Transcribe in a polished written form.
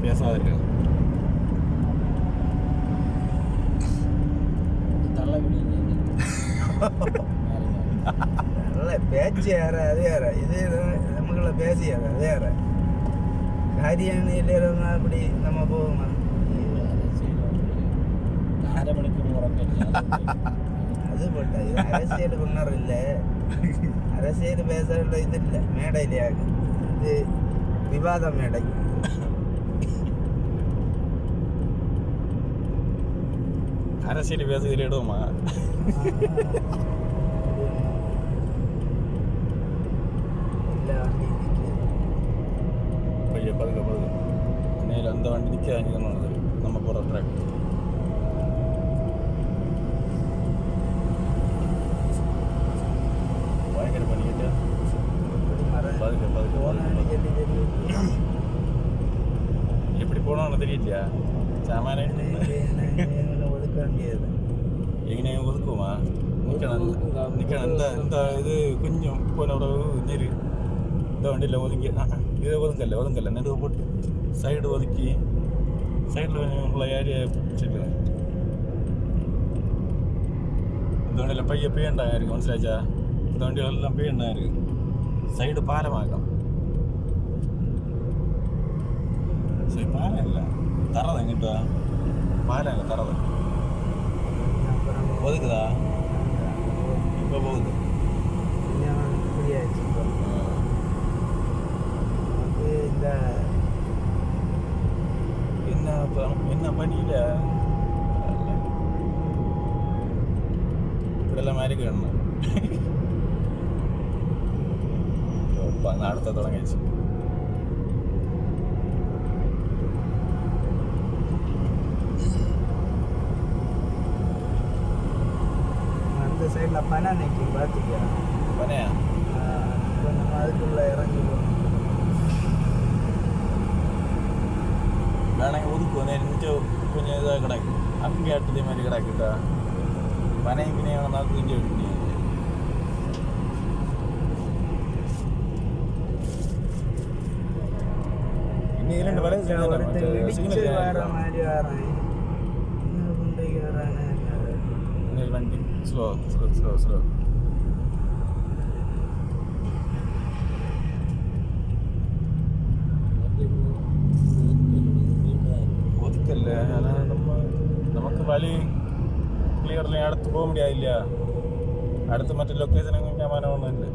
பேசாத இருக்கு நல்ல பேச்சு யார அது யார இது நமக்குள்ள பேசி யார அது யார காரியம் இல்லைங்க அப்படி நம்ம போவோமா அது போட்ட இது அரசியல் முன்னர் இல்லை அரசியல் பேசுற இது இல்லை மேடையிலே இது விவாத மேடை அரசியல் பேசுகிற இடமா பதுக்க நேரில் அந்த வண்டி நிற்க நம்ம போகிற ட்ராக் பயங்கர பண்ணிக்கிட்டு எப்படி போனோம்னு தெரியலையா சாமான ஒதுக்க வேண்டியது எங்கனையும் ஒதுக்குமா நிற்கணும் இந்த இது கொஞ்சம் போன உறவு நெரு இந்த வண்டியில் ஒதுங்கி இதை ஒதுங்கல்ல நெடுவை போட்டு சைடு ஒதுக்கி சைடில் கொஞ்சம் உள்ள ஏரியா பிடிச்சிட்டு இந்த வண்டியில் பைய பேண்டாக இருக்குது மனசிலாச்சா இந்த வண்டியில் எல்லாம் பேண்டாக இருக்குது சைடு பாலமாக்கம் சரி பாலம் இல்லை தரதா எங்கிட்ட பாலம் இல்லை தரதா ஒதுக்குதா இப்போ போகுது என்ன பண்ணியில இப்படியெல்லாம் மாதிரி வேணும் அடுத்த தொடங்கிச்சு அந்த சைடில் பனை நிற்கும் பார்த்துக்கியா பனையா இப்போ நம்ம அதுக்குள்ளே இறங்கிடுவோம் வேணாங்க ஒதுக்குவோம் கொஞ்சம் கொஞ்சம் இதாக கிடக்கு அங்கே ஆட்டுதே மாதிரி கிடக்குட்டா பனையும் பினையும் வேணாலும் கொஞ்சம் விட்டு இன்னும் இரண்டு வரை வேற மாதிரி வரேன் வண்டி ஸ்லோ ஒதுக்கல்ல ஆனால் நமக்கு வழி கிளியர்லையும் அடுத்து போக முடியாது இல்லையா அடுத்து மற்ற லொக்கேஷனுக்கு ஞாபகம் ஒன்றும் இல்லை